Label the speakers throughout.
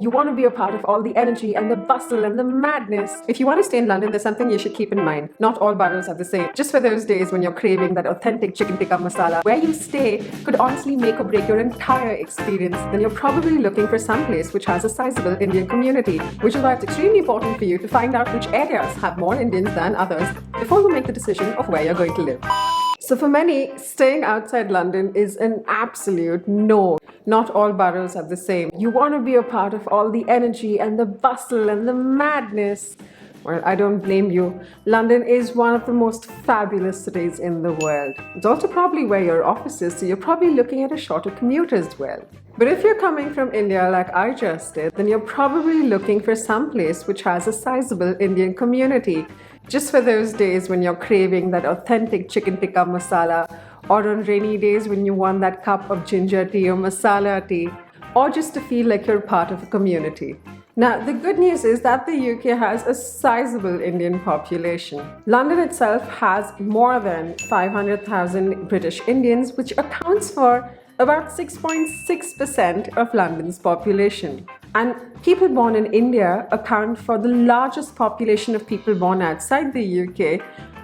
Speaker 1: You want to be a part of all the energy and the bustle and the madness. If you want to stay in London, there's something you should keep in mind. Not all boroughs are the same. Just for those days when you're craving that authentic chicken tikka masala, where you stay could honestly make or break your entire experience. Then you're probably looking for some place which has a sizable Indian community, which is why it's extremely important for you to find out which areas have more Indians than others before you make the decision of where you're going to live. So for many, staying outside London is an absolute no. Not all boroughs are the same. You want to be a part of all the energy and the bustle and the madness. Well, I don't blame you. London is one of the most fabulous cities in the world. It's also probably where your office is, so you're probably looking at a shorter commute as well. But if you're coming from India like I just did, then you're probably looking for some place which has a sizable Indian community. Just for those days when you're craving that authentic chicken tikka masala, or on rainy days when you want that cup of ginger tea or masala tea, or just to feel like you're part of a community. Now, the good news is that the UK has a sizable Indian population. London itself has more than 500,000 British Indians, which accounts for about 6.6% of London's population. And people born in India account for the largest population of people born outside the UK,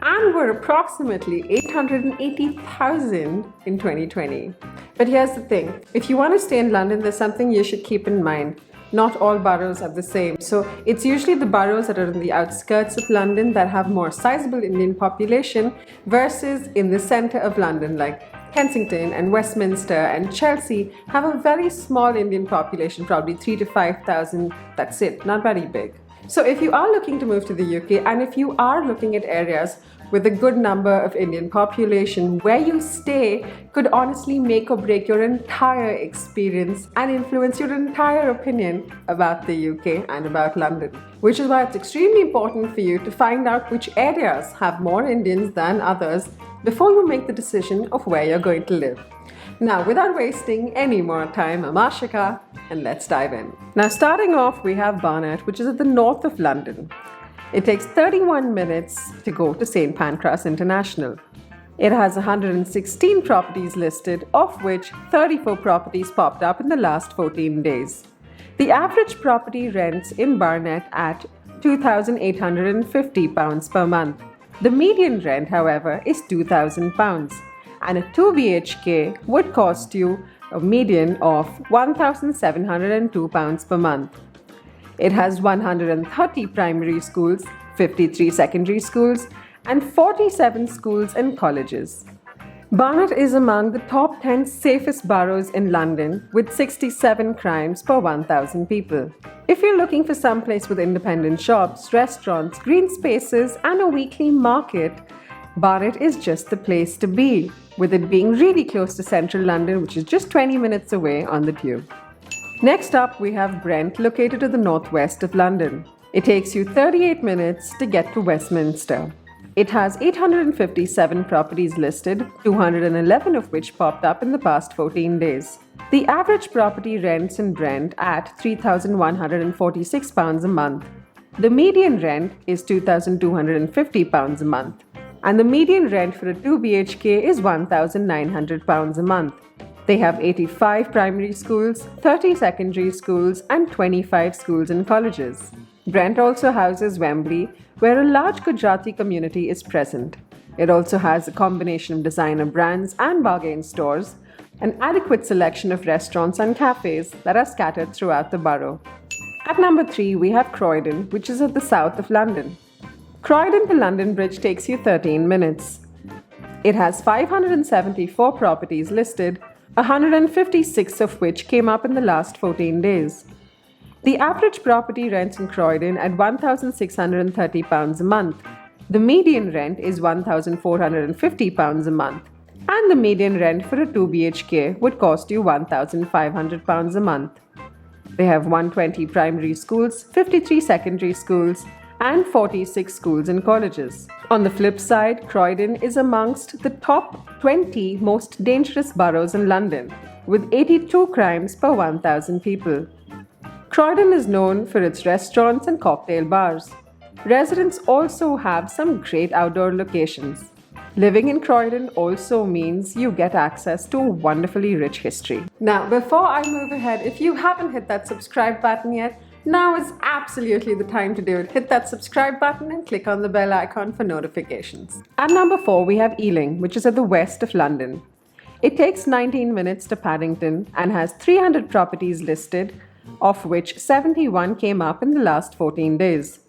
Speaker 1: and were approximately 880,000 in 2020. But here's the thing, if you want to stay in London, there's something you should keep in mind. Not all boroughs are the same. So it's usually the boroughs that are in the outskirts of London that have more sizable Indian population versus in the center of London, like Kensington and Westminster and Chelsea have a very small Indian population, probably 3,000 to 5,000. That's it, not very big. So if you are looking to move to the UK, and if you are looking at areas with a good number of Indian population, where you stay could honestly make or break your entire experience and influence your entire opinion about the UK and about London. Which is why it's extremely important for you to find out which areas have more Indians than others before you make the decision of where you're going to live. Now, without wasting any more time, I'm Ashika, and let's dive in. Now, starting off, we have Barnet, which is at the north of London. It takes 31 minutes to go to St. Pancras International. It has 116 properties listed, of which 34 properties popped up in the last 14 days. The average property rents in Barnet at £2,850 per month. The median rent, however, is £2,000, and a 2 BHK would cost you a median of £1,702 per month. It has 130 primary schools, 53 secondary schools, and 47 schools and colleges. Barnet is among the top 10 safest boroughs in London, with 67 crimes per 1,000 people. If you're looking for some place with independent shops, restaurants, green spaces, and a weekly market, Barnet is just the place to be, with it being really close to central London, which is just 20 minutes away on the tube. Next up, we have Brent, located to the northwest of London. It takes you 38 minutes to get to Westminster. It has 857 properties listed, 211 of which popped up in the past 14 days. The average property rents in Brent at £3,146 a month. The median rent is £2,250 a month. And the median rent for a 2 BHK is £1,900 a month. They have 85 primary schools, 30 secondary schools, and 25 schools and colleges. Brent also houses Wembley, where a large Gujarati community is present. It also has a combination of designer brands and bargain stores, an adequate selection of restaurants and cafes that are scattered throughout the borough. At number 3, we have Croydon, which is at the south of London. Croydon to London Bridge takes you 13 minutes. It has 574 properties listed, 156 of which came up in the last 14 days. The average property rents in Croydon at £1,630 a month. The median rent is £1,450 a month. And the median rent for a 2 BHK would cost you £1,500 a month. They have 120 primary schools, 53 secondary schools, and 46 schools and colleges. On the flip side, Croydon is amongst the top 20 most dangerous boroughs in London, with 82 crimes per 1,000 people. Croydon is known for its restaurants and cocktail bars. Residents also have some great outdoor locations. Living in Croydon also means you get access to wonderfully rich history. Now, before I move ahead, if you haven't hit that subscribe button yet, now is absolutely the time to do it. Hit that subscribe button and click on the bell icon for notifications. At number 4, we have Ealing, which is at the west of London. It takes 19 minutes to Paddington and has 300 properties listed, of which 71 came up in the last 14 days.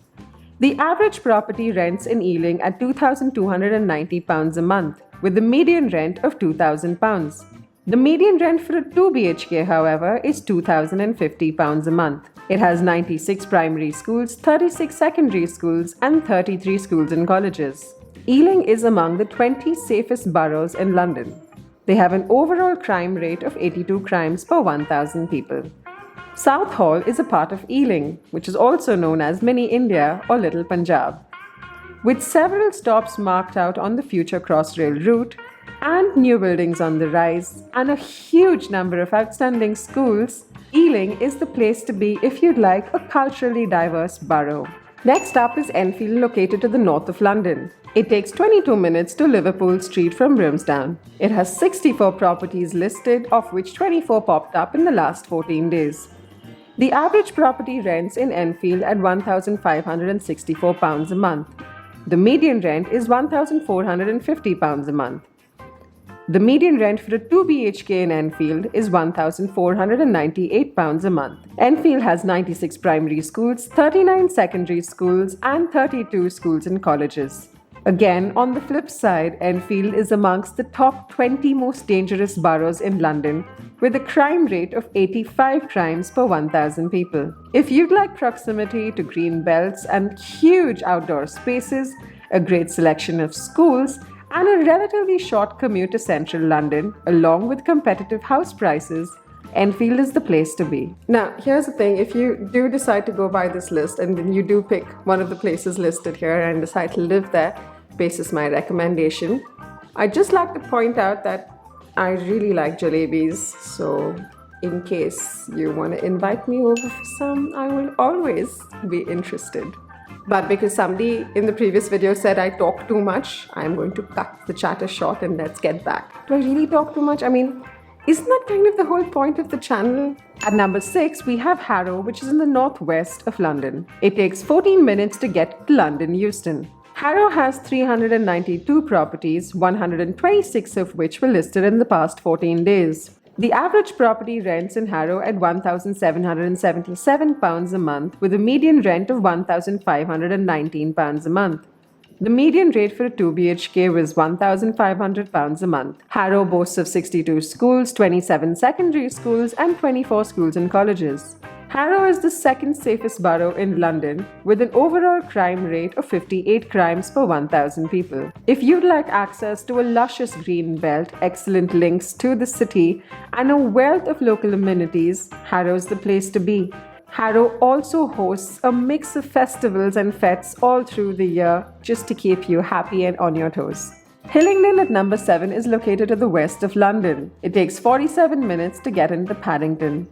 Speaker 1: The average property rents in Ealing at £2,290 a month, with the median rent of £2,000. The median rent for a 2 BHK, however, is £2,050 a month. It has 96 primary schools, 36 secondary schools, and 33 schools and colleges. Ealing is among the 20 safest boroughs in London. They have an overall crime rate of 82 crimes per 1,000 people. Southall is a part of Ealing, which is also known as Mini India or Little Punjab. With several stops marked out on the future Crossrail route and new buildings on the rise and a huge number of outstanding schools, Ealing is the place to be if you'd like a culturally diverse borough. Next up is Enfield, located to the north of London. It takes 22 minutes to Liverpool Street from Brimsdown. It has 64 properties listed, of which 24 popped up in the last 14 days. The average property rents in Enfield at £1,564 a month. The median rent is £1,450 a month. The median rent for a 2 BHK in Enfield is £1,498 a month. Enfield has 96 primary schools, 39 secondary schools, and 32 schools and colleges. Again, on the flip side, Enfield is amongst the top 20 most dangerous boroughs in London, with a crime rate of 85 crimes per 1,000 people. If you'd like proximity to green belts and huge outdoor spaces, a great selection of schools, and a relatively short commute to central London, along with competitive house prices, Enfield is the place to be. Now, here's the thing. If you do decide to go by this list and then you do pick one of the places listed here and decide to live there, basis my recommendation, I'd just like to point out that I really like jalebis, so in case you want to invite me over for some, I will always be interested. But because somebody in the previous video said I talk too much, I'm going to cut the chatter short and let's get back. Do I really talk too much? I mean, isn't that kind of the whole point of the channel? At number 6, we have Harrow, which is in the northwest of London. It takes 14 minutes to get to London Euston. Harrow has 392 properties, 126 of which were listed in the past 14 days. The average property rents in Harrow at £1,777 a month, with a median rent of £1,519 a month. The median rate for a 2 BHK was £1,500 a month. Harrow boasts of 62 schools, 27 secondary schools, and 24 schools and colleges. Harrow is the second safest borough in London, with an overall crime rate of 58 crimes per 1,000 people. If you'd like access to a luscious green belt, excellent links to the city, and a wealth of local amenities, Harrow's the place to be. Harrow also hosts a mix of festivals and fetes all through the year, just to keep you happy and on your toes. Hillingdon at number 7 is located to the west of London. It takes 47 minutes to get into Paddington.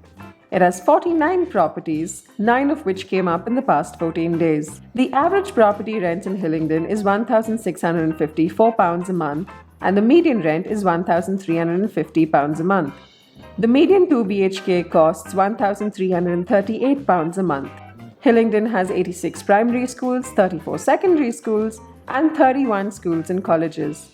Speaker 1: It has 49 properties, 9 of which came up in the past 14 days. The average property rent in Hillingdon is £1,654 a month, and the median rent is £1,350 a month. The median 2 BHK costs £1,338 a month. Hillingdon has 86 primary schools, 34 secondary schools, and 31 schools and colleges.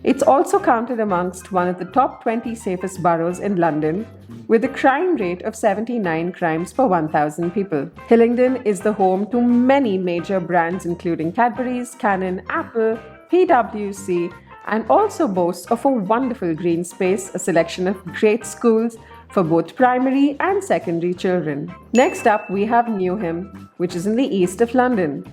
Speaker 1: It's also counted amongst one of the top 20 safest boroughs in London, with a crime rate of 79 crimes per 1,000 people. Hillingdon is the home to many major brands including Cadbury's, Canon, Apple, PwC, and also boasts of a wonderful green space, a selection of great schools for both primary and secondary children. Next up, we have Newham, which is in the east of London.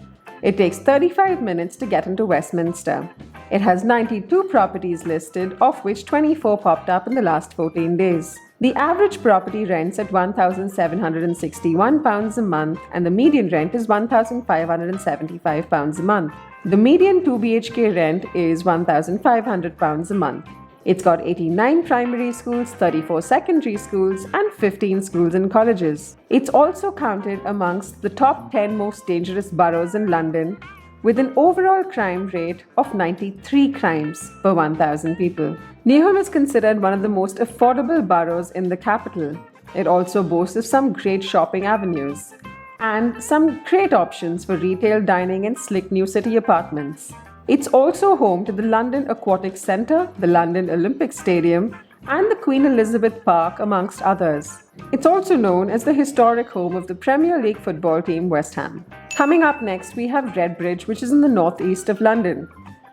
Speaker 1: It takes 35 minutes to get into Westminster. It has 92 properties listed, of which 24 popped up in the last 14 days. The average property rents at £1,761 a month, and the median rent is £1,575 a month. The median 2 BHK rent is £1,500 a month. It's got 89 primary schools, 34 secondary schools, and 15 schools and colleges. It's also counted amongst the top 10 most dangerous boroughs in London, with an overall crime rate of 93 crimes per 1,000 people. Newham is considered one of the most affordable boroughs in the capital. It also boasts of some great shopping avenues and some great options for retail dining and slick new city apartments. It's also home to the London Aquatic Centre, the London Olympic Stadium, and the Queen Elizabeth Park, amongst others. It's also known as the historic home of the Premier League football team West Ham. Coming up next, we have Redbridge, which is in the northeast of London.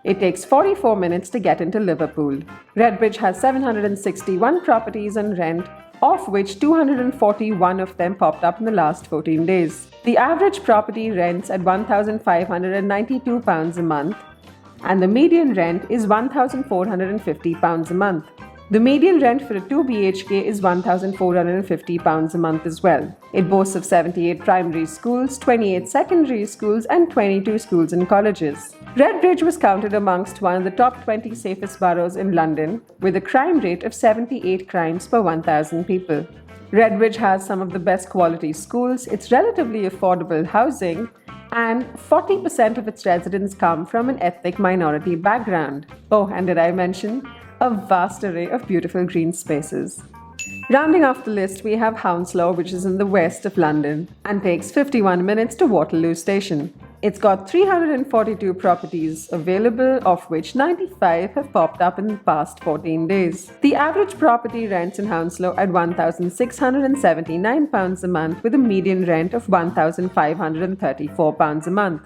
Speaker 1: It takes 44 minutes to get into Liverpool. Redbridge has 761 properties on rent, of which 241 of them popped up in the last 14 days. The average property rents at £1,592 a month, and the median rent is £1,450 a month. The median rent for a 2 BHK is £1,450 a month as well. It boasts of 78 primary schools, 28 secondary schools, and 22 schools and colleges. Redbridge was counted amongst one of the top 20 safest boroughs in London, with a crime rate of 78 crimes per 1,000 people. Redbridge has some of the best quality schools, it's relatively affordable housing, and 40% of its residents come from an ethnic minority background. Oh, and did I mention a vast array of beautiful green spaces. Rounding off the list, we have Hounslow, which is in the west of London and takes 51 minutes to Waterloo Station. It's got 342 properties available, of which 95 have popped up in the past 14 days. The average property rents in Hounslow at £1,679 a month, with a median rent of £1,534 a month.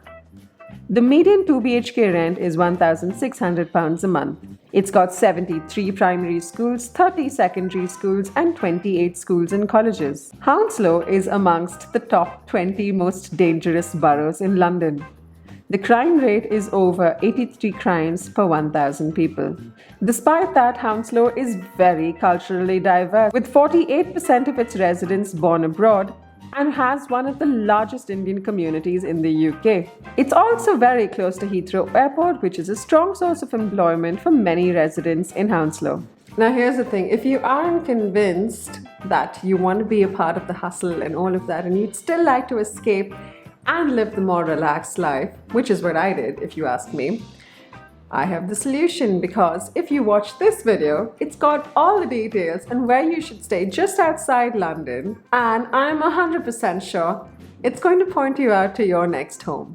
Speaker 1: The median 2 BHK rent is £1,600 a month. It's got 73 primary schools, 30 secondary schools, and 28 schools and colleges. Hounslow is amongst the top 20 most dangerous boroughs in London. The crime rate is over 83 crimes per 1,000 people. Despite that, Hounslow is very culturally diverse, with 48% of its residents born abroad, and has one of the largest Indian communities in the UK. It's also very close to Heathrow Airport, which is a strong source of employment for many residents in Hounslow. Now here's the thing, if you aren't convinced that you want to be a part of the hustle and all of that, and you'd still like to escape and live the more relaxed life, which is what I did if you ask me, I have the solution, because if you watch this video, it's got all the details on where you should stay just outside London, and I'm 100% sure it's going to point you out to your next home.